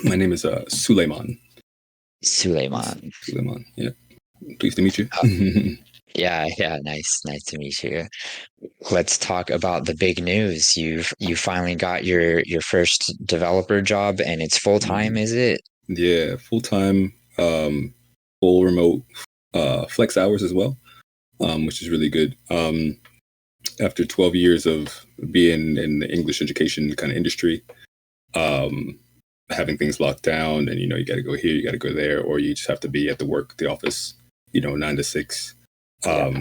My name is Sulaymane. Sulaymane. Sulaymane. Yeah. Pleased to meet you. Yeah, yeah, nice to meet you. Let's talk about the big news. You finally got your first developer job and it's full time, is it? Yeah, full time, full remote, flex hours as well, which is really good. After 12 years of being in the English education kind of industry, um, having things locked down, and you got to go here, you got to go there, or you just have to be at the office, 9 to 6. Yeah.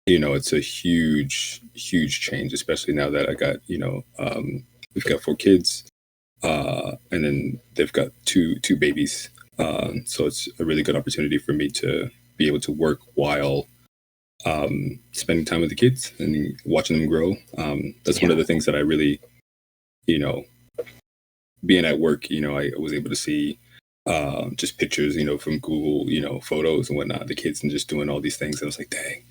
It's a huge change, especially now that I got, we've got 4 kids, and then they've got two babies. So it's a really good opportunity for me to be able to work while spending time with the kids and watching them grow. That's one of the things that I really, being at work, I was able to see just pictures, from Google, photos and whatnot, the kids and just doing all these things. And I was like, dang,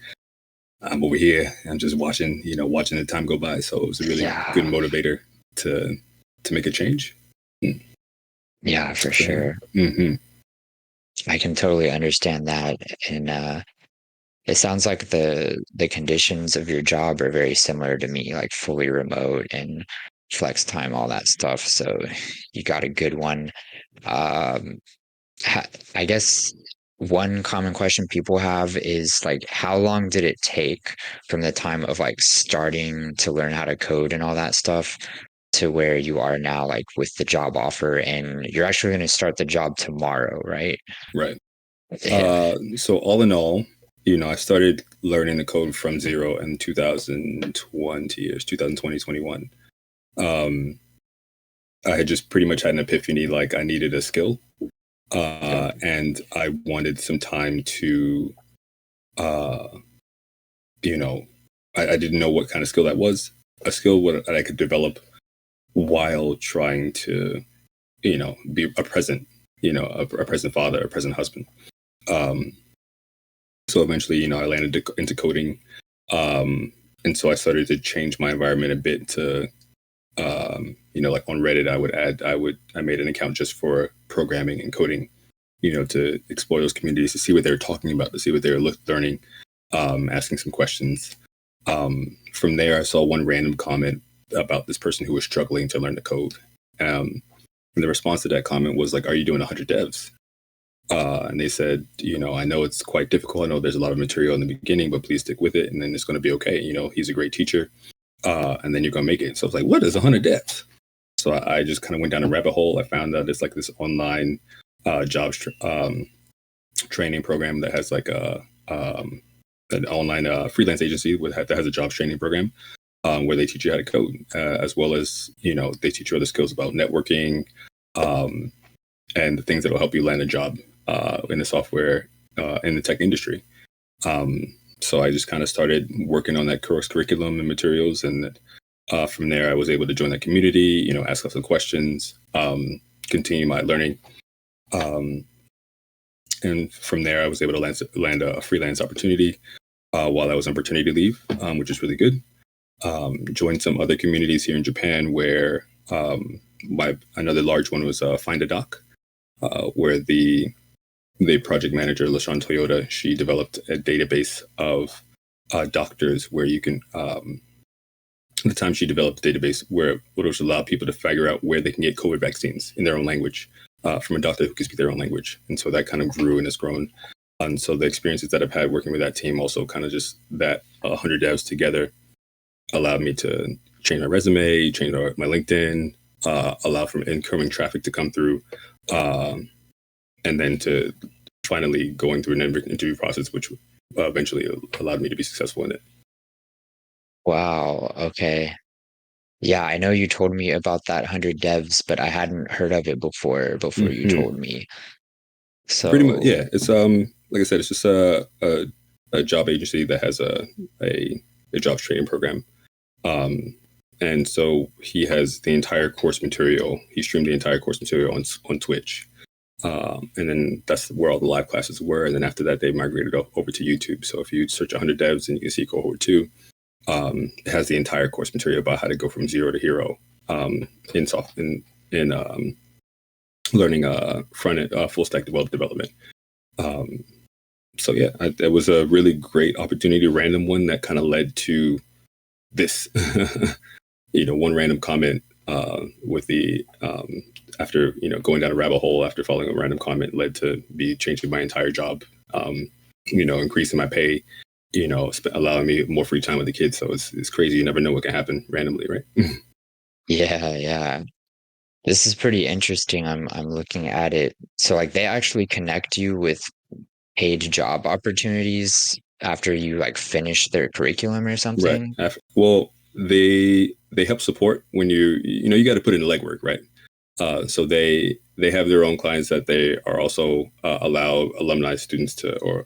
I'm over here. I'm just watching the time go by. So it was a really good motivator to make a change. Yeah, for sure. Mm-hmm. I can totally understand that. And it sounds like the conditions of your job are very similar to me, like fully remote and flex time, all that stuff. So you got a good one. Um, I guess one common question people have is like, how long did it take from the time of like starting to learn how to code and all that stuff to where you are now, like with the job offer, and you're actually going to start the job tomorrow, right? Right. Yeah. So all in all, I started learning the code from zero in 2020, 21. I had just pretty much had an epiphany, like I needed a skill. And I wanted some time to, I didn't know what kind of skill that was. A skill that I could develop while trying to, be a present, a present father, a present husband. So eventually, I landed into coding. And so I started to change my environment a bit to, like on Reddit, I made an account just for programming and coding, to explore those communities, to see what they're talking about, to see what they're learning, asking some questions. From there, I saw one random comment about this person who was struggling to learn the code. And the response to that comment was like, "Are you doing 100 devs?" And they said, I know it's quite difficult. I know there's a lot of material in the beginning, but please stick with it, and then it's going to be okay. He's a great teacher, and then you're going to make it. So I was like, what is 100 devs? So I just kind of went down a rabbit hole. I found out it's like this online jobs training program that has like an online freelance agency that has a jobs training program where they teach you how to code, as well as, they teach you other skills about networking and the things that will help you land a job in the software, in the tech industry. So I just kind of started working on that course curriculum and materials. And from there, I was able to join that community, ask lots of questions, continue my learning. And from there, I was able to land a freelance opportunity while I was on paternity leave, which is really good. Joined some other communities here in Japan where another large one was Find a Doc, where the project manager, LaShawn Toyota, she developed a database of doctors where you can, at the time she developed a database where it would allow people to figure out where they can get COVID vaccines in their own language from a doctor who can speak their own language. And so that kind of grew and has grown. And so the experiences that I've had working with that team, also kind of just that 100 devs together, allowed me to change my resume, change my LinkedIn, allow for incoming traffic to come through, and then to finally going through an interview process, which eventually allowed me to be successful in it. Wow. Okay. Yeah, I know you told me about that 100 devs, but I hadn't heard of it before you told me. Pretty much, So, yeah. It's like I said, it's just a job agency that has a jobs training program. And so he has the entire course material. He streamed the entire course material on Twitch. And then that's where all the live classes were. And then after that, they migrated over to YouTube. So if you search 100 devs, and you can see cohort 2, it has the entire course material about how to go from zero to hero in learning front end full stack development. Um, so yeah, that was a really great opportunity, random one that kind of led to this. One random comment with the after going down a rabbit hole after following a random comment led to me changing my entire job. Increasing my pay. Allowing me more free time with the kids. So it's crazy. You never know what can happen randomly, right? Yeah, yeah. This is pretty interesting. I'm looking at it. So like they actually connect you with paid job opportunities after you like finish their curriculum or Right. something? Well, they help support when you got to put in the legwork, right? So they have their own clients that they are also allow alumni students to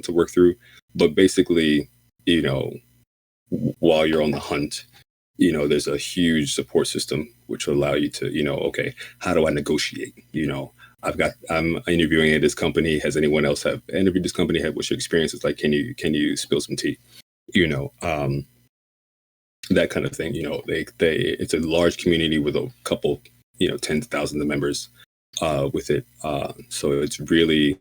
work through. But basically, you know, while you're on the hunt, there's a huge support system which will allow you to, okay, how do I negotiate? I'm interviewing at this company. Has anyone else have interviewed this company? What's your experience? It's like, can you spill some tea? You know, um, that kind of thing. It's a large community with a couple, tens of thousands of members with it. So it's really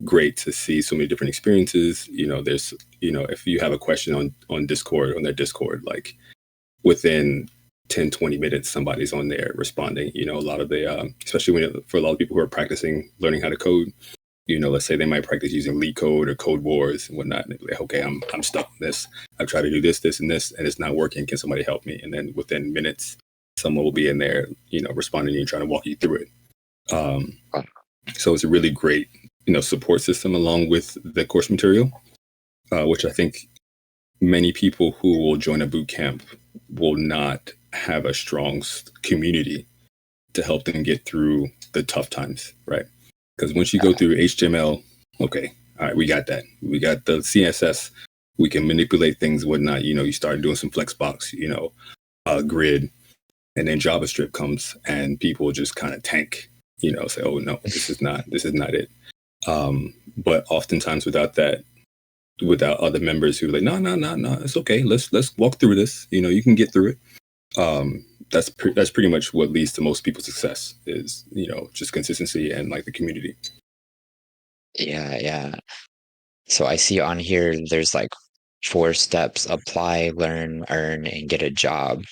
great to see so many different experiences. There's, if you have a question on Discord, on their Discord, like within 10, 20 minutes, somebody's on there responding. A lot of the, especially for a lot of people who are practicing learning how to code, let's say they might practice using Leet Code or Code Wars and whatnot. And they're like, okay, I'm stuck on this. I've tried to do this, and this, and it's not working. Can somebody help me? And then within minutes, someone will be in there, responding to you and trying to walk you through it. So it's a really great, support system along with the course material, which I think many people who will join a boot camp will not have a strong community to help them get through the tough times, right? Because once you go through HTML, okay, all right, we got that. We got the CSS. We can manipulate things, whatnot. You start doing some Flexbox, grid, and then JavaScript comes, and people just kind of tank. Say, oh no, this is not it. But oftentimes without other members who are like, no, it's okay. Let's walk through this. You can get through it. That's pretty much what leads to most people's success is, just consistency and like the community. Yeah, yeah. So I see on here there's like 4 steps: apply, learn, earn, and get a job.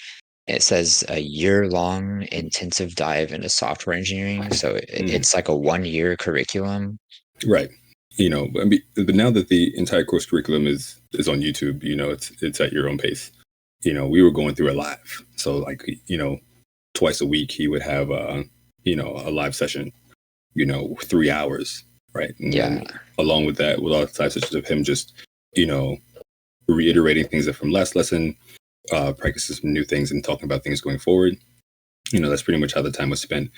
It says a year-long intensive dive into software engineering. So Mm, it's like a 1 year curriculum. right. But now that the entire course curriculum is on YouTube, it's at your own pace. We were going through it live. So like, twice a week he would have a live session, 3 hours, right? And Yeah. then along with that, with all the live sessions of him just, you know, reiterating things from last lesson, practicing some new things and talking about things going forward. That's pretty much how the time was spent.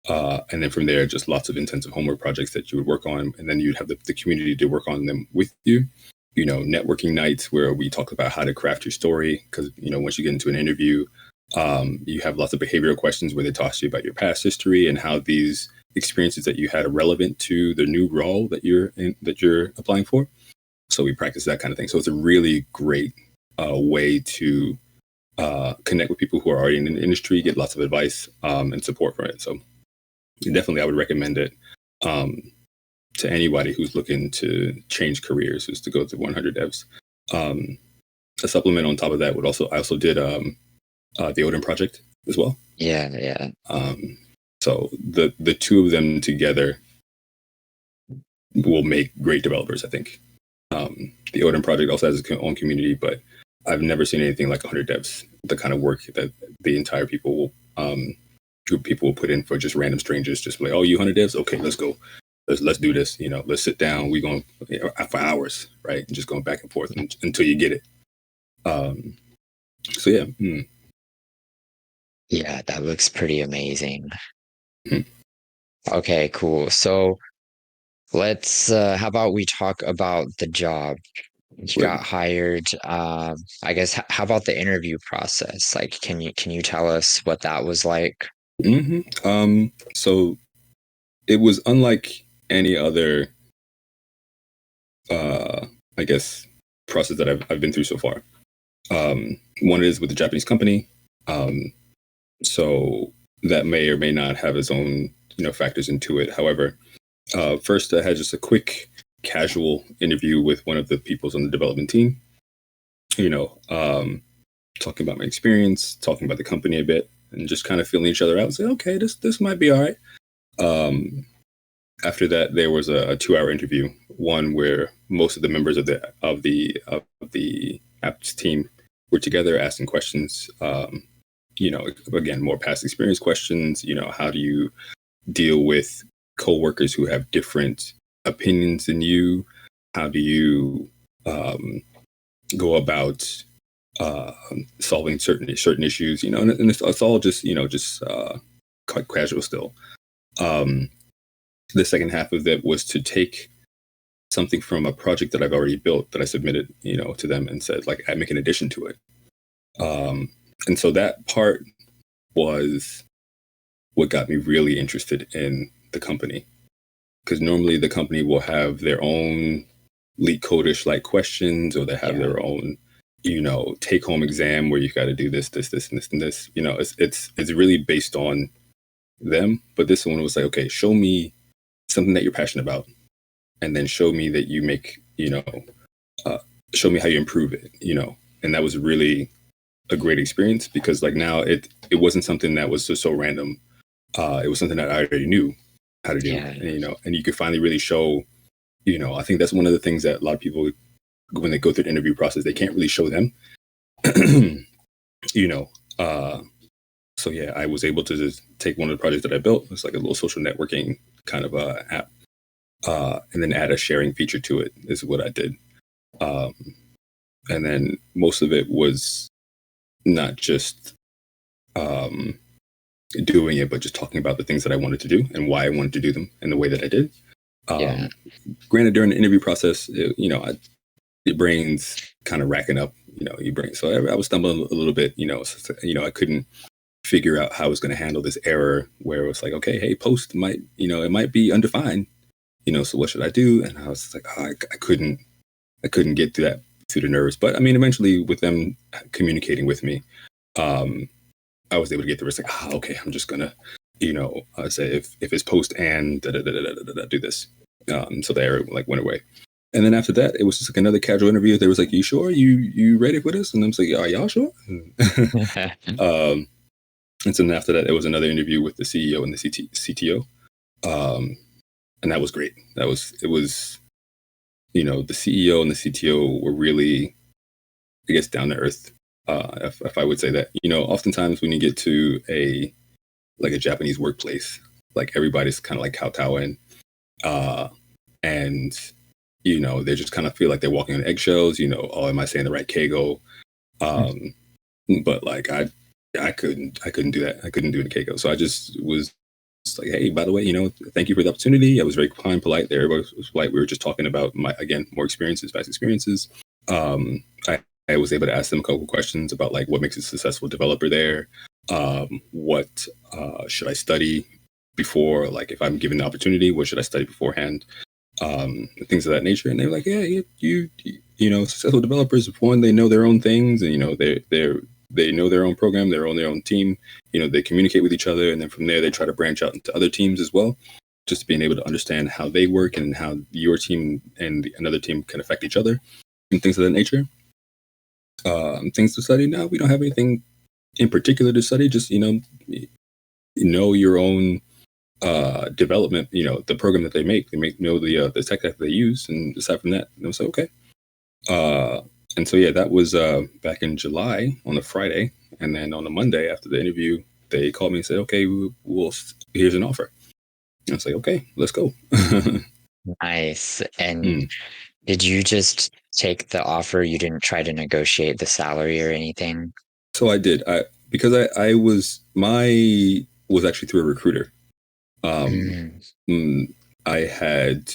And then from there, just lots of intensive homework projects that you would work on. And then you'd have the community to work on them with you. Networking nights where we talk about how to craft your story. Because, once you get into an interview, you have lots of behavioral questions where they talk to you about your past history and how these experiences that you had are relevant to the new role that you're applying for. So we practice that kind of thing. So it's a really great way to connect with people who are already in the industry, get lots of advice and support from it. So definitely, I would recommend it to anybody who's looking to change careers, is to go to 100 Devs. A supplement on top of that I also did the Odin project as well. Yeah, yeah. So the two of them together will make great developers, I think. The Odin project also has its own community, but I've never seen anything like 100 Devs. The kind of work that the entire group of people will put in for just random strangers, just like, oh, you 100 Devs, okay, let's go. Let's do this. Let's sit down. We're going for hours, right? And just going back and forth until you get it. So yeah. Yeah, that looks pretty amazing. Mm. Okay, cool. So let's how about we talk about the job? You got hired. I guess how about the interview process? Like, can you tell us what that was like? So it was unlike any other, I guess, process that I've been through so far. One is with a Japanese company, so that may or may not have its own factors into it. However, first I had just a quick casual interview with one of the peoples on the development team, you know, talking about my experience, talking about the company a bit, and just kind of feeling each other out. Say, okay, this might be all right. After that, there was a 2-hour interview, one where most of the members of the apps team were together asking questions. Again, more past experience questions. How do you deal with coworkers who have different opinions than you? How do you go about solving certain issues? And it's all just quite casual still. The second half of that was to take something from a project that I've already built that I submitted, to them and said, like, I make an addition to it. And so that part was what got me really interested in the company. Because normally the company will have their own leak codish like questions, or they have their own, take home exam where you've got to do this, and this, and this. It's really based on them. But this one was like, okay, show me something that you're passionate about, and then show me that you make, show me how you improve it, and that was really a great experience, because like now it wasn't something that was just so random. It was something that I already knew how to do, and you could finally really show, I think that's one of the things that a lot of people, when they go through the interview process, they can't really show them, so yeah, I was able to just take one of the projects that I built. It's like a little social networking kind of app, and then add a sharing feature to it is what I did. And then most of it was not just doing it, but just talking about the things that I wanted to do and why I wanted to do them in the way that I did. Granted, during the interview process, your brain's kind of racking up, your brain. So I was stumbling a little bit, I couldn't figure out how I was going to handle this error where it was like, okay, hey, post might, it might be undefined, so what should I do? And I was like, I couldn't get through the nerves. But I mean, eventually with them communicating with me, I was able to get through. It's like, okay, I'm just gonna, say if it's post and do this. So the error like went away. And then after that, it was just like another casual interview. They was like, "You sure? You ready for this?" And I'm like, "Are y'all sure?" And so then after that, it was another interview with the CEO and the CTO, and that was great. It was, the CEO and the CTO were really, I guess, down to earth. If I would say that, oftentimes when you get to a Japanese workplace, like everybody's kind of like kowtowing, and they just kind of feel like they're walking on eggshells. Oh, am I saying the right keigo? But like I couldn't do that. I couldn't do it in keiko. So I just was like, hey, by the way, thank you for the opportunity. I was very kind, polite there. Everybody was polite. We were just talking about more experiences, past experiences. I was able to ask them a couple of questions about like what makes a successful developer there. What should I study before? Like if I'm given the opportunity, what should I study beforehand? Things of that nature. And they were like, yeah, you successful developers, one, they know their own things, and they know their own program, they're on their own team. They communicate with each other, and then from there they try to branch out into other teams as well, just being able to understand how they work and how your team and another team can affect each other and things of that nature. Things to study. No, we don't have anything in particular to study. Just know your own development. The program that they make know the tech that they use, and aside from that, I was like, okay. And so yeah, that was back in July on a Friday, and then on a Monday after the interview, they called me and said, okay, here's an offer. And I was like, okay, let's go. Nice. And did you just take the offer? You didn't try to negotiate the salary or anything? So I did. Because I was actually through a recruiter. I had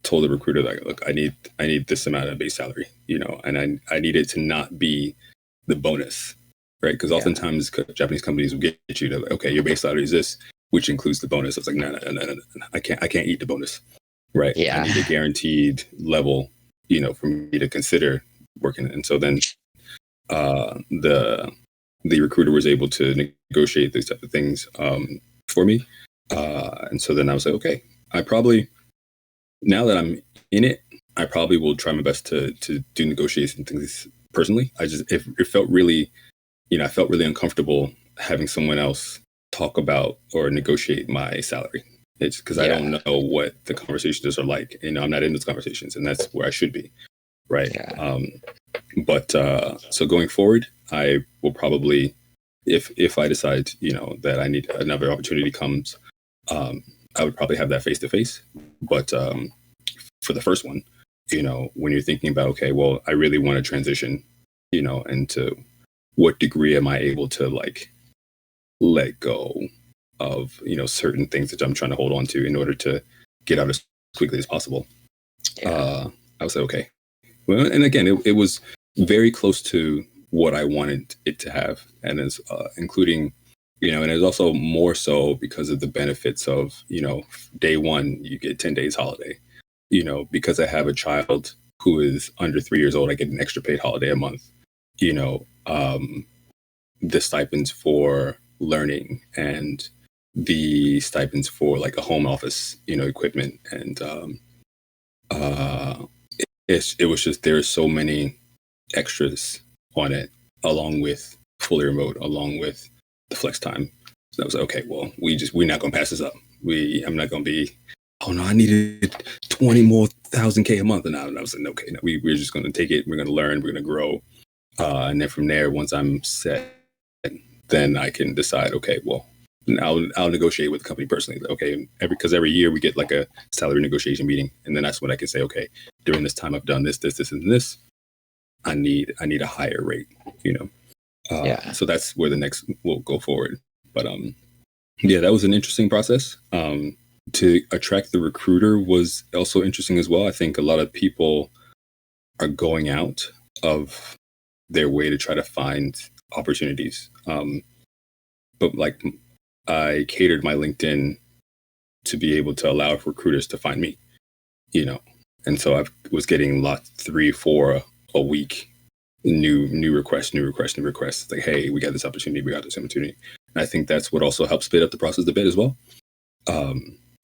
told the recruiter, like, look, I need this amount of base salary, and I need it to not be the bonus, right? Because oftentimes Japanese companies will get you to, like, okay, your base salary is this, which includes the bonus. I was like, no, I can't eat the bonus, right? Yeah. I need a guaranteed level, for me to consider working. And so then the recruiter was able to negotiate these type of things for me. And so then I was like, okay, I probably, now that I'm in it, I probably will try my best to do negotiation things personally. It felt really, I felt really uncomfortable having someone else talk about or negotiate my salary. It's because I don't Yeah. know what the conversations are like. I'm not in those conversations, and that's where I should be, right? Yeah. But so going forward, I will probably, if I decide, that I need another opportunity comes, um, I would probably have that face to face. But for the first one, when you're thinking about, okay, well, I really want to transition, into what degree am I able to like let go of, certain things that I'm trying to hold on to in order to get out as quickly as possible. Yeah. I was like, okay. Well, and again, it was very close to what I wanted it to have, and it's including, and it's also more so because of the benefits of, day one you get 10 days holiday. Because I have a child who is under 3 years old, I get an extra paid holiday a month. You know, the stipends for learning and the stipends for like a home office, equipment and uh, it was just there's so many extras on it, along with fully remote, along with the flex time. So I was like, okay, well, we're not gonna pass this up. I'm not gonna be, oh no, I needed 20 more thousand K a month. And I was like, okay, no, we're just gonna take it, we're gonna learn, we're gonna grow. And then from there, once I'm set, then I can decide, okay, well, I'll negotiate with the company personally. Okay, because every year we get like a salary negotiation meeting, and then that's when I can say, okay, during this time I've done this, and this. I need a higher rate, you know. Yeah. So that's where the next will go forward. But yeah, that was an interesting process. To attract the recruiter was also interesting as well. I think a lot of people are going out of their way to try to find opportunities. But like I catered my LinkedIn to be able to allow recruiters to find me, you know. And so I was getting lot 3, 4 a week, new requests, new requests, new requests. It's like, hey, we got this opportunity, we got this opportunity. And I think that's what also helps speed up the process a bit as well.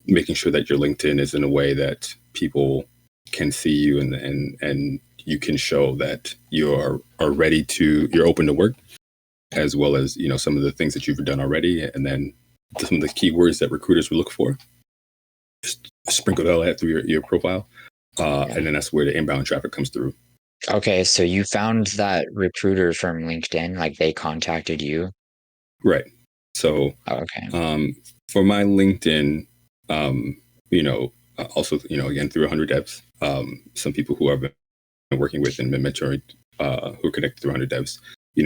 Making sure that your LinkedIn is in a way that people can see you and you can show that you are ready to, you're open to work, as well as, some of the things that you've done already. And then some of the keywords that recruiters will look for, just sprinkle all that through your profile. Yeah. And then that's where the inbound traffic comes through. Okay, so you found that recruiter from LinkedIn, like they contacted you? Right. So Oh, okay. for my LinkedIn, also, again, through 100 devs, some people who I've been working with and been mentoring, who are connected through 100 devs,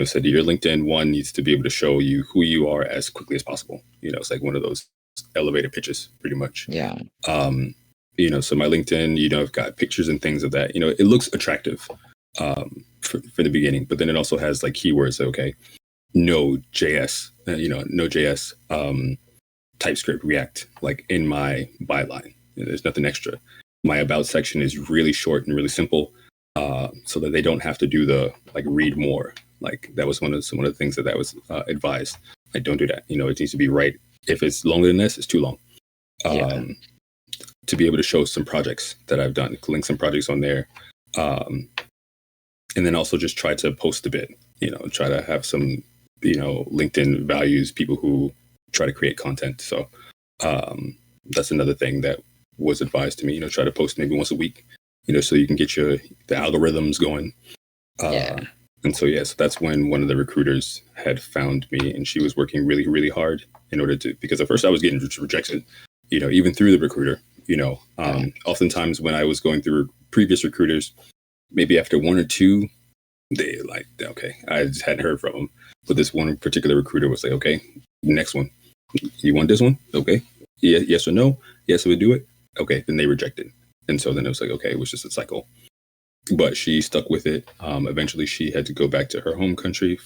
said your LinkedIn one needs to be able to show you who you are as quickly as possible. It's like one of those elevator pitches, pretty much. Yeah. So my LinkedIn, I've got pictures and things of that. It looks attractive for the beginning, but then it also has like keywords. Okay, Node.js, Node.js, TypeScript, React, like in my byline. There's nothing extra. My about section is really short and really simple, so that they don't have to do the like read more. Like that was one of the things that was advised. Like don't do that. It needs to be right. If it's longer than this, it's too long. Yeah. To be able to show some projects that I've done, link some projects on there, and then also just try to post a bit. Try to have some LinkedIn values, people who try to create content. So that's another thing that was advised to me. Try to post maybe once a week. So you can get the algorithms going. Yeah. And so so that's when one of the recruiters had found me, and she was working really, really hard in order to, because at first I was getting rejected, even through the recruiter. Oftentimes when I was going through previous recruiters, maybe after one or two, they like, okay, I just hadn't heard from them. But this one particular recruiter was like, okay, next one, you want this one? Okay, yeah, yes or no? Yes, we do it. Okay, then they rejected. And so then it was like, okay, it was just a cycle. But she stuck with it. Eventually, she had to go back to her home country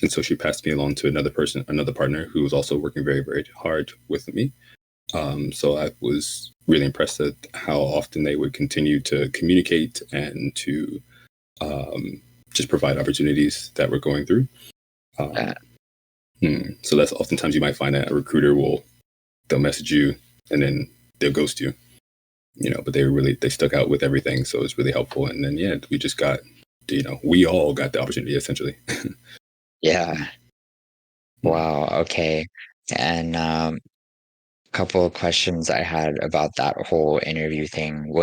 and so she passed me along to another partner who was also working very, very hard with me. So I was really impressed at how often they would continue to communicate and to just provide opportunities that we're going through. Yeah. So that's oftentimes you might find that a recruiter will they'll message you and then they'll ghost you, but they stuck out with everything. So it's really helpful. And then, yeah, we just got, we all got the opportunity essentially. Yeah. Wow. Okay. And couple of questions I had about that whole interview thing.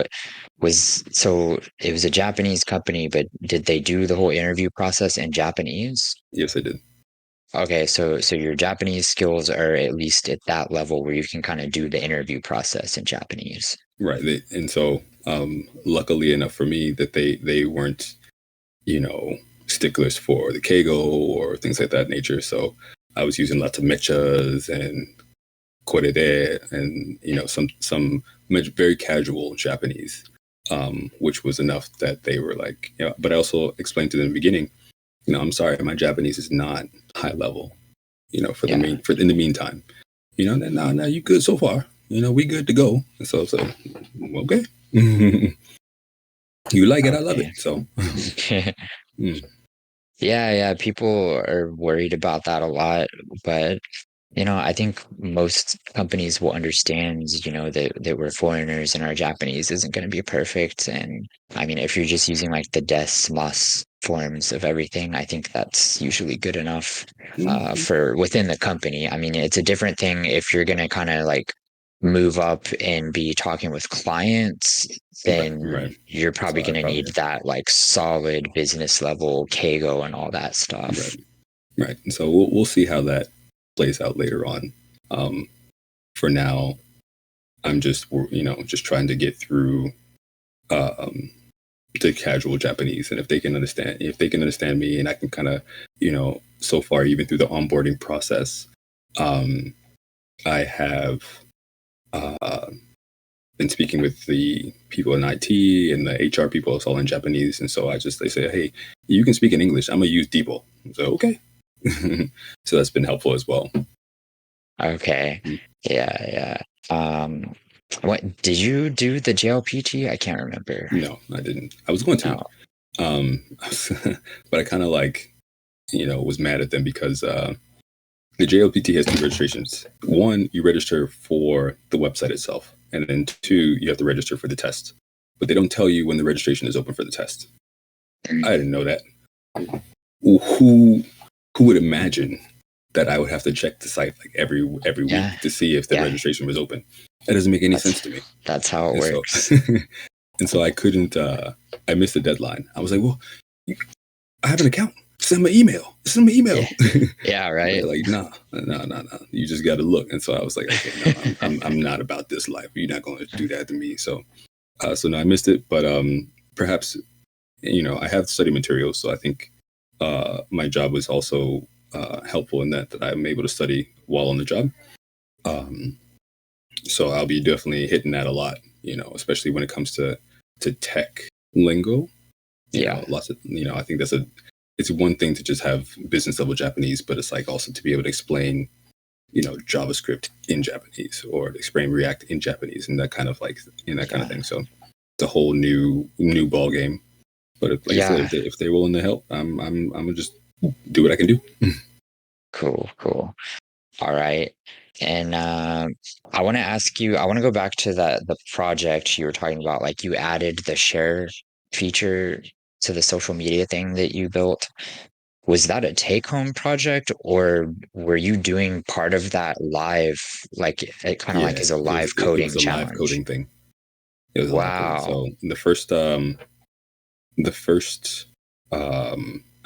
So it was a Japanese company, but did they do the whole interview process in Japanese? Yes, I did. Okay, so your Japanese skills are at least at that level where you can kind of do the interview process in Japanese. Right. And so, luckily enough for me that they weren't, you know, sticklers for the keigo or things like that nature. So I was using lots of mechas and korede and, some very casual Japanese, which was enough that they were like, but I also explained to them in the beginning, I'm sorry, my Japanese is not high level, Yeah. in the meantime, no, you good so far, we good to go. And so it's like, okay. You like it, I love Okay. it. So, mm, Yeah, yeah, people are worried about that a lot, but I think most companies will understand, that we're foreigners and our Japanese isn't going to be perfect. And I mean, if you're just using like the des, mas forms of everything, I think that's usually good enough mm, for within the company. I mean, it's a different thing if you're going to kind of like move up and be talking with clients, right, then right. you're So probably I going to probably, need that like solid business level Keigo and all that right, stuff. right. And so we'll see how that plays out later on. Um, for now, I'm just, just trying to get through, um, the casual Japanese. And if they can understand me and I can kind of, so far, even through the onboarding process, um, I have, uh, been speaking with the people in IT and the HR people. It's all in Japanese. And so they say, hey, you can speak in English. I'm going to use Debo. So, okay. So that's been helpful as well. Okay. Yeah, yeah. Um, what did you do the JLPT? I can't remember. No, I didn't. I was going to, No. um, but I kind of was mad at them because, the JLPT has two registrations. One, you register for the website itself, and then two, you have to register for the test. But they don't tell you when the registration is open for the test. I didn't know that. Who would imagine that I would have to check the site like every Yeah, week to see if the yeah. registration was open? That doesn't make any That's sense to me. that's how it And so works. and so I couldn't. I missed the deadline. I was like, well, I have an account. Send me an email. Send me an email. Yeah. Yeah, But right. they're like, nah. You just got to look. And so I was like, okay, no, I'm not about this life. You're not going to do that to me. So, so no, I missed it. But perhaps, I have study materials, so I think my job was also helpful in that I'm able to study while on the job. Um, so I'll be definitely hitting that a lot. Especially when it comes to tech lingo. Yeah. Lots of I think it's one thing to just have business level Japanese, but it's like also to be able to explain JavaScript in Japanese or explain React in Japanese and that kind of that kind of Yeah. thing. So it's a whole new ball game. But like I said, Yeah. if they're willing to help, I'm gonna just do what I can do. Cool, cool. All right. And I want to go back to the project you were talking about. Like you added the share feature to the social media thing that you built. Was that a take-home project, or were you doing part of that live, like it kind of like Yeah, as a live it coding was a live challenge? coding thing. It was a live coding. Wow. So the first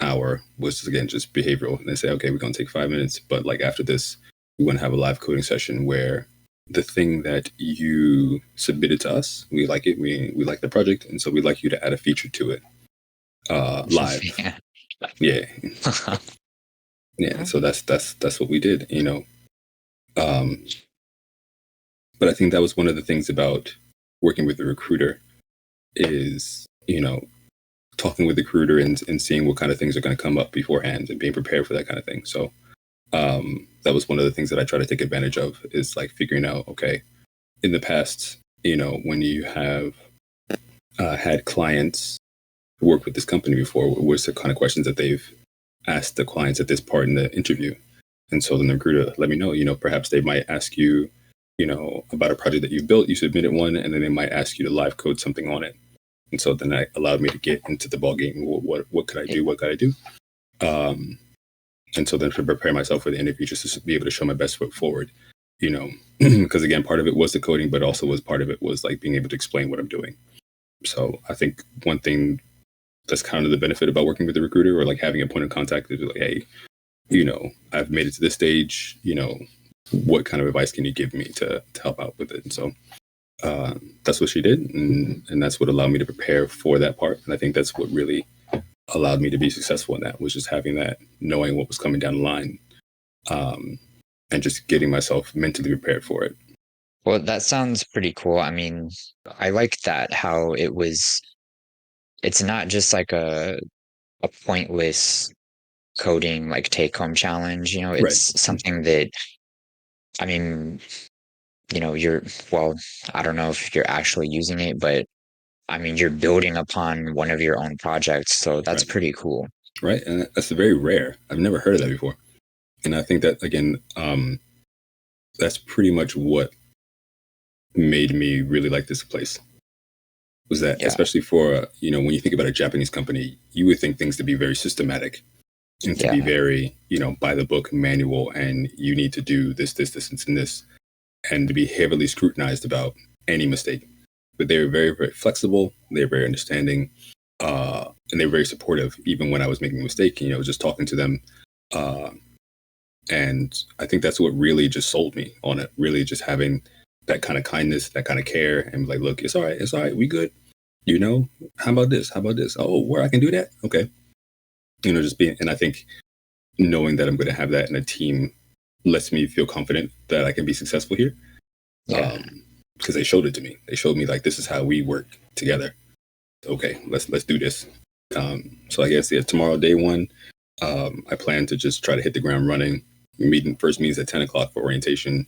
hour was again just behavioral. And they say, okay, we're gonna take 5 minutes, but like after this, we want to have a live coding session where the thing that you submitted to us, we like it, we like the project, and so we'd like you to add a feature to it live. Yeah. Yeah, yeah. So that's what we did. Um, but I think that was one of the things about working with the recruiter is talking with the recruiter and seeing what kind of things are going to come up beforehand and being prepared for that kind of thing. So that was one of the things that I try to take advantage of is like figuring out, okay, in the past, when you have had clients work with this company before, what's the kind of questions that they've asked the clients at this part in the interview? And so then the recruiter let me know, perhaps they might ask you, about a project that you built. You submitted one, and then they might ask you to live code something on it. And so then that allowed me to get into the ball game. What could I do? What could I do? And so then to prepare myself for the interview, just to be able to show my best foot forward, because again, part of it was the coding, but also was part of it was like being able to explain what I'm doing. So I think one thing that's kind of the benefit about working with a recruiter or like having a point of contact is like, hey, I've made it to this stage, what kind of advice can you give me to help out with it? And so that's what she did. And that's what allowed me to prepare for that part. And I think that's what really allowed me to be successful in that, was just having that, knowing what was coming down the line, and just getting myself mentally prepared for it. Well, that sounds pretty cool. I mean, I like that how it's not just like a pointless coding like take home challenge, Right. it's something that I mean, you're well, I don't know if you're actually using it, but I mean, you're building upon one of your own projects, so that's Right. pretty cool. Right. And that's very rare. I've never heard of that before. And I think that, again, that's pretty much what made me really like this place, was that, Yeah, especially for, when you think about a Japanese company, you would think things to be very systematic and to be yeah, very, by the book manual, and you need to do this, this, this, and this, and to be heavily scrutinized about any mistake. But they were very, very flexible. They were very understanding, and they were very supportive, even when I was making a mistake. Just talking to them, and I think that's what really just sold me on it. Really, just having that kind of kindness, that kind of care, and like, look, it's all right, we good. How about this? How about this? Oh, where I can do that? Okay. Just being, and I think knowing that I'm going to have that in a team lets me feel confident that I can be successful here. yeah. Because they showed it to me. They showed me like, this is how we work together. Okay, let's do this. So I guess, yeah, tomorrow, day one, I plan to just try to hit the ground running. First meetings at 10 o'clock for orientation.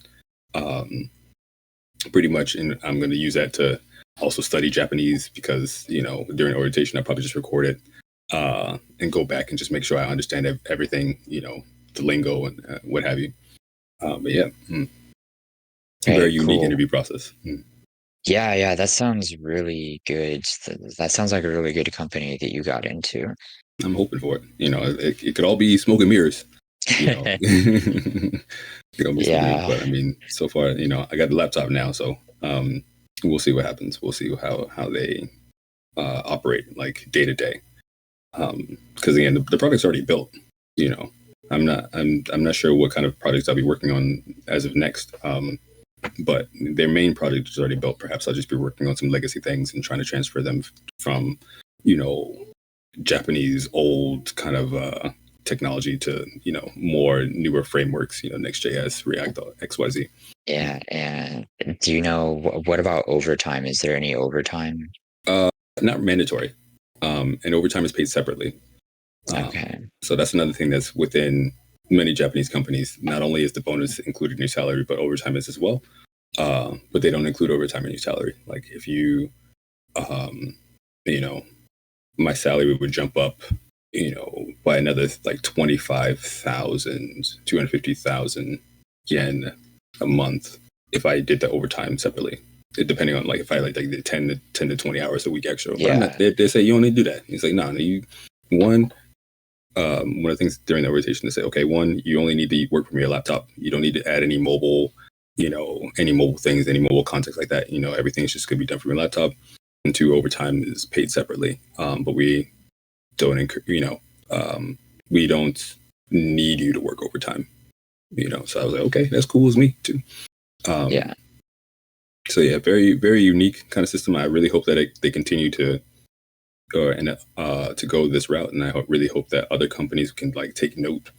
Pretty much, and I'm going to use that to also study Japanese, because during orientation I probably just record it, and go back and just make sure I understand everything, the lingo and what have you. But yeah, Okay, very unique cool. interview process. Yeah, yeah, that sounds really good. That sounds like a really good company that you got into. I'm hoping for it. It could all be smoke and mirrors. It could all be smoke and mirrors. Yeah, But I mean, so far, I got the laptop now, so we'll see what happens. We'll see how they operate like day to day. Because again, the product's already built. I'm not sure what kind of projects I'll be working on as of next. But their main project is already built. Perhaps I'll just be working on some legacy things and trying to transfer them from, Japanese old kind of technology to, more newer frameworks, Next.js, React, XYZ. yeah. And do you know what about overtime? Is there any overtime? Uh, Not mandatory. And overtime is paid separately. Okay. So that's another thing that's within many Japanese companies. Not only is the bonus included in your salary, but overtime is as well. But they don't include overtime in your salary. Like if you, um, you know, my salary would jump up, by another like 25,000, 250,000 yen a month if I did the overtime separately. Depending on like if I like did 10 to 20 hours a week extra. But I'm not, Yeah. they say you only do that. He's like, no, you, one, one of the things during the orientation, they say, okay, one, you only need to work from your laptop. You don't need to add any mobile, any mobile things, any mobile context like that. Everything's just going to be done from your laptop. And two, overtime is paid separately. But we don't, we don't need you to work overtime. So I was like, okay, that's cool as me too. Yeah. So yeah, very, very unique kind of system. I really hope that they continue to to go this route, and I really hope that other companies can like take note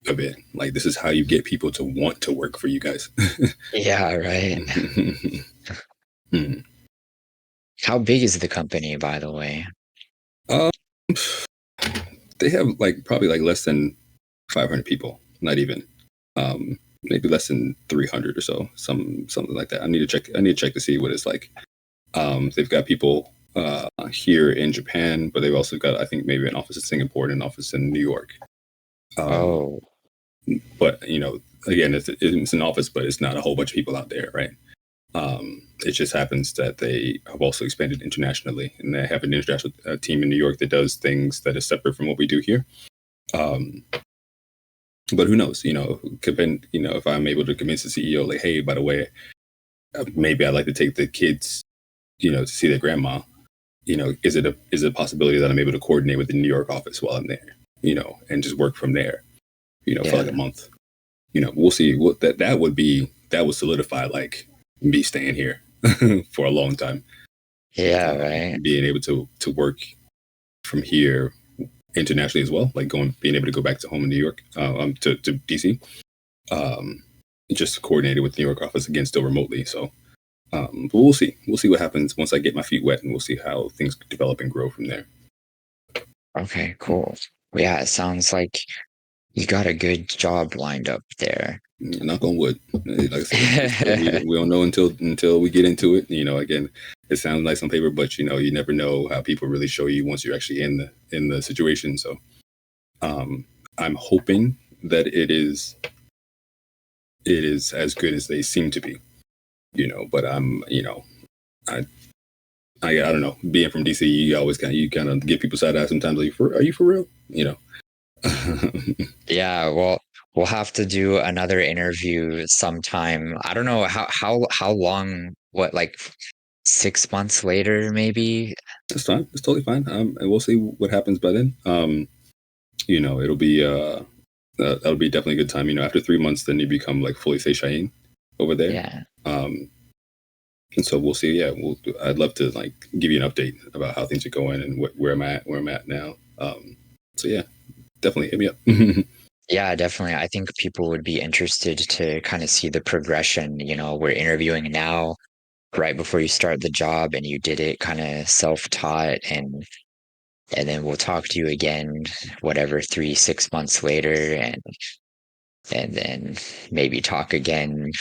of it. Like, this is how you get people to want to work for you guys. Yeah, right. Hmm. How big is the company, by the way? um, they have like probably like less than 500 people, not even. Maybe less than 300 or so, something like that. I need to check to see what it's like. They've got people here in Japan, but they've also got, I think, maybe an office in Singapore and an office in New York. Um, Oh, but again, it's an office, but it's not a whole bunch of people out there, right? It just happens that they have also expanded internationally, and they have an international team in New York that does things that is separate from what we do here. Um, but who knows? If I'm able to convince the CEO, like, hey, by the way, maybe I'd like to take the kids, to see their grandma. Is it a possibility that I'm able to coordinate with the New York office while I'm there, and just work from there, for like Yeah. a month. We'll see. What that would solidify like me staying here for a long time. Yeah, right. Being able to work from here internationally as well, like being able to go back to home in New York, to DC, um, just coordinated with the New York office again, still remotely. So, but we'll see. We'll see what happens once I get my feet wet, and we'll see how things develop and grow from there. Okay, cool. Well, yeah, it sounds like you got a good job lined up there. Knock on wood. Like I said, we don't know until we get into it. Again, it sounds nice on paper, but you never know how people really show you once you're actually in the situation. So, I'm hoping that it is as good as they seem to be. But I I don't know. Being from DC, you always kind of give people side eye sometimes. Like, are you for real? Yeah, well, we'll have to do another interview sometime. I don't know how long, what, like 6 months later, maybe? That's fine. It's totally fine. And we'll see what happens by then. It'll be that'll be definitely a good time. After 3 months, then you become like fully say Shaheen over there. Yeah. And so we'll see. Yeah, I'd love to like give you an update about how things are going and where I'm at now. So yeah, definitely hit me up. Yeah, definitely. I think people would be interested to kind of see the progression. We're interviewing now right before you start the job, and you did it kind of self-taught, and then we'll talk to you again, whatever, 3, 6 months later, and then maybe talk again.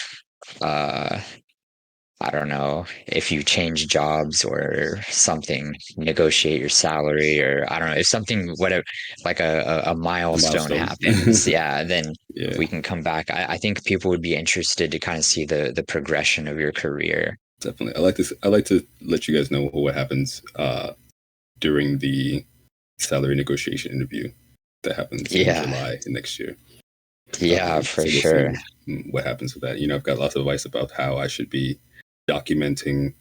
Uh, I don't know if you change jobs or something, negotiate your salary, or I don't know if something, whatever, like a A milestone milestone. happens. Yeah, then Yeah, we can come back. I think people would be interested to kind of see the progression of your career. definitely. I like to let you guys know what happens during the salary negotiation interview that happens in Yeah, July next year. yeah, for So we'll see sure. what happens with that. I've got lots of advice about how I should be documenting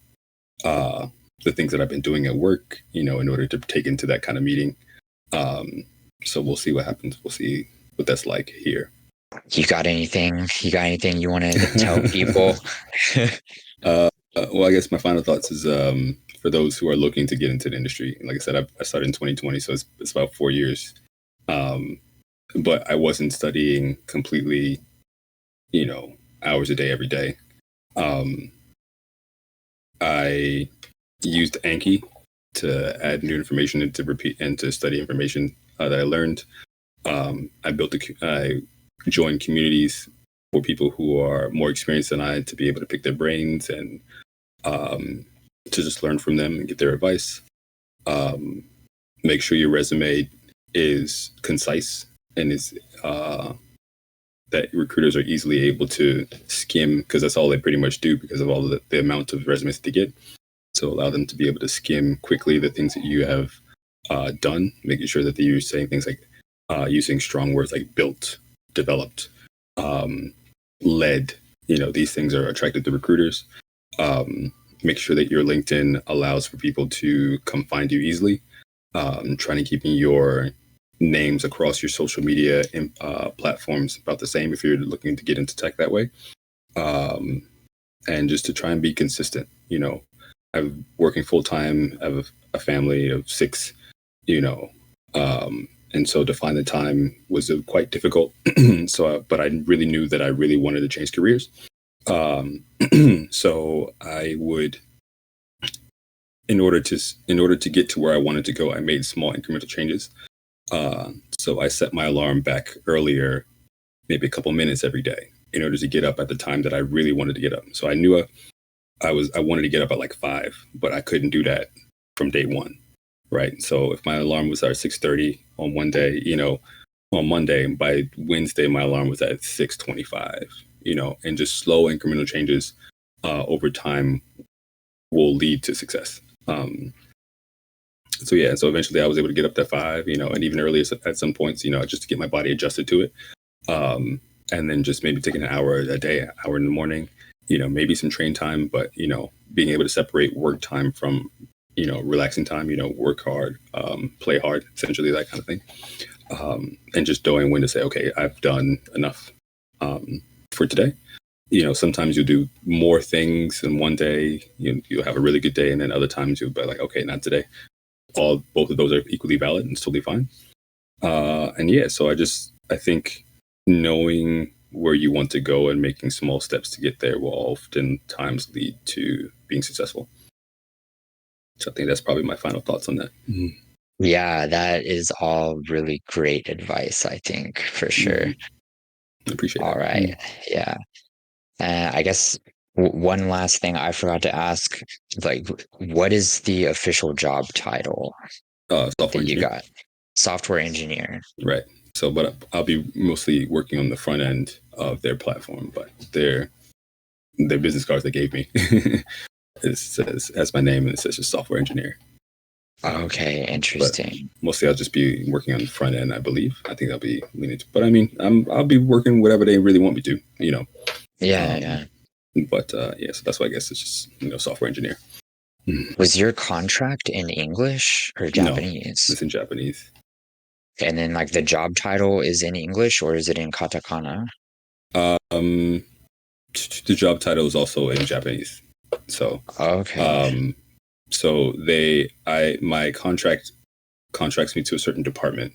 uh, the things that I've been doing at work, in order to take into that kind of meeting. Um, so we'll see what happens. We'll see what that's like here. You got anything? You got anything you want to tell people? Well, I guess my final thoughts is for those who are looking to get into the industry. Like I said, I started in 2020, so it's about 4 years. Um, but I wasn't studying completely, hours a day every day. Um, I used Anki to add new information and to repeat and to study information that I learned. I joined communities for people who are more experienced than I to be able to pick their brains and to just learn from them and get their advice. Um, Make sure your resume is concise and is that recruiters are easily able to skim because that's all they pretty much do because of all the amount of resumes that they get. So allow them to be able to skim quickly the things that you have done, making sure that you're saying things like using strong words like built, developed, led. These things are attractive to recruiters. Make sure that your LinkedIn allows for people to come find you easily. Trying to keep your names across your social media and, platforms about the same if you're looking to get into tech that way. And just to try and be consistent. I'm working full time. I have a family of 6. And so to find the time was quite difficult. But I really knew that I really wanted to change careers. So I would, in order to get to where I wanted to go, I made small incremental changes. So I set my alarm back earlier, maybe a couple minutes every day, in order to get up at the time that I really wanted to get up. So I knew I wanted to get up at like 5, but I couldn't do that from day one, right? So if my alarm was at 6:30 on one day, on Monday. By Wednesday, my alarm was at 6:25. And just slow incremental changes over time will lead to success. So yeah, so eventually I was able to get up to 5, and even earlier at some points, just to get my body adjusted to it. And then just maybe taking an hour a day, hour in the morning, maybe some train time, but, being able to separate work time from, relaxing time, work hard, play hard, essentially that kind of thing. And just knowing when to say, okay, I've done enough for today. Sometimes you'll do more things in one day, you'll have a really good day, and then other times you'll be like, okay, not today. Both of those are equally valid and it's totally fine. And yeah, so I think knowing where you want to go and making small steps to get there will oftentimes lead to being successful. So I think that's probably my final thoughts on that. Mm-hmm. Yeah, that is all really great advice, I think, for sure. I appreciate All it. right. Yeah. I guess one last thing I forgot to ask, like, what is the official job title Software that you engineer. got? Software engineer. Right. So, but I'll be mostly working on the front end of their platform, but their business cards they gave me, it says, has my name, and it says just software engineer. Okay, interesting. But mostly I'll just be working on the front end, I believe. I think I'll be leaning to, but I mean, I'll be working whatever they really want me to, Yeah. But yeah, so that's why I guess it's just, software engineer. Was your contract in English or No, Japanese? it's in Japanese. And then like the job title is in English or is it in katakana? The job title is also in Japanese. So, Okay. So my contracts me to a certain department,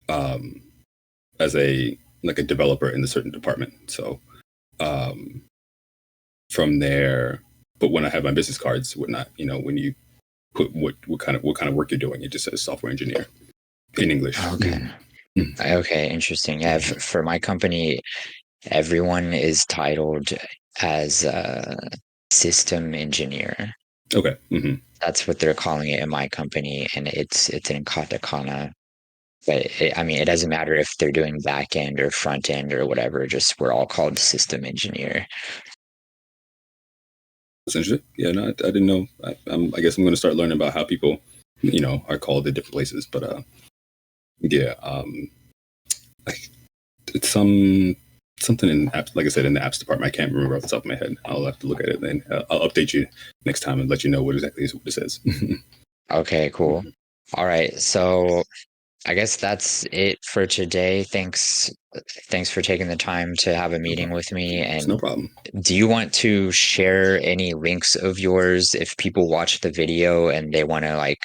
as a developer in a certain department. So, from there, but when I have my business cards, whatnot, when you put what kind of work you're doing, it just says software engineer in English. Okay. Okay, interesting. Yeah, for my company, everyone is titled as a system engineer. Okay. Mm-hmm. That's what they're calling it in my company, and it's in katakana. But I mean, it doesn't matter if they're doing back end or front end or whatever. Just we're all called system engineer. Essentially, yeah. No, I didn't know. I guess I'm going to start learning about how people, are called at different places. But yeah, it's something in apps. Like I said, in the apps department, I can't remember off the top of my head. I'll have to look at it, and I'll update you next time and let you know what exactly is what it says. Okay, cool. All right, so I guess that's it for today. Thanks for taking the time to have a meeting with me. It's And no problem. do you want to share any links of yours if people watch the video and they want to like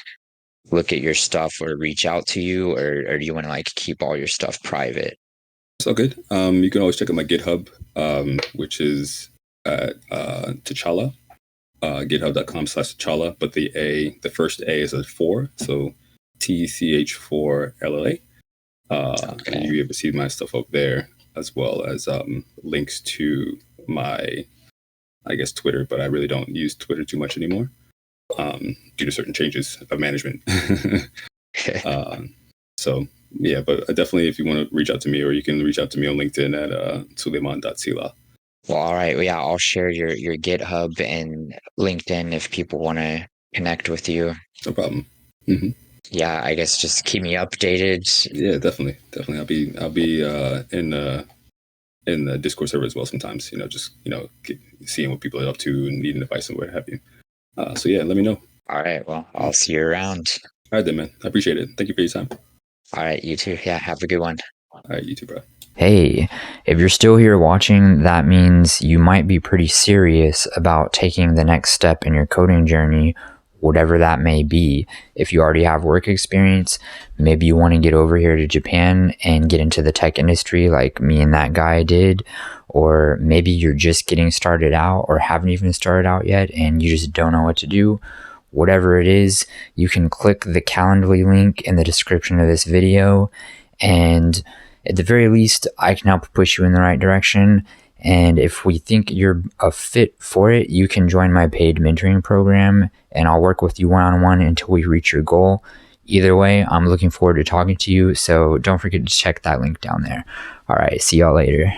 look at your stuff or reach out to you, or do you want to like keep all your stuff private? It's all good. You can always check out my GitHub, which is at T'Challa, github.com/T'Challa. But the first A is a 4, so TCH4LLA. Okay. And you'll be able to see my stuff up there, as well as links to my, I guess, Twitter, but I really don't use Twitter too much anymore, due to certain changes of management. So yeah, but definitely if you want to reach out to me, or you can reach out to me on LinkedIn at Sulaymane.sila. Well, all right. Well, yeah, I'll share your GitHub and LinkedIn if people want to connect with you. No problem. Mm-hmm. Yeah, I guess just keep me updated. Yeah, definitely. I'll be in the Discord server as well sometimes. Just seeing what people are up to and needing advice and what have you. So yeah, let me know. All right. Well, I'll see you around. All right then, man. I appreciate it. Thank you for your time. All right, you too. Yeah, have a good one. All right, you too, bro. Hey, if you're still here watching, that means you might be pretty serious about taking the next step in your coding journey, whatever that may be. If you already have work experience, maybe you want to get over here to Japan and get into the tech industry like me and that guy did, or maybe you're just getting started out or haven't even started out yet and you just don't know what to do. Whatever it is, you can click the Calendly link in the description of this video, and at the very least, I can help push you in the right direction. And if we think you're a fit for it, you can join my paid mentoring program, and I'll work with you one-on-one until we reach your goal. Either way, I'm looking forward to talking to you, so don't forget to check that link down there. All right, see y'all later.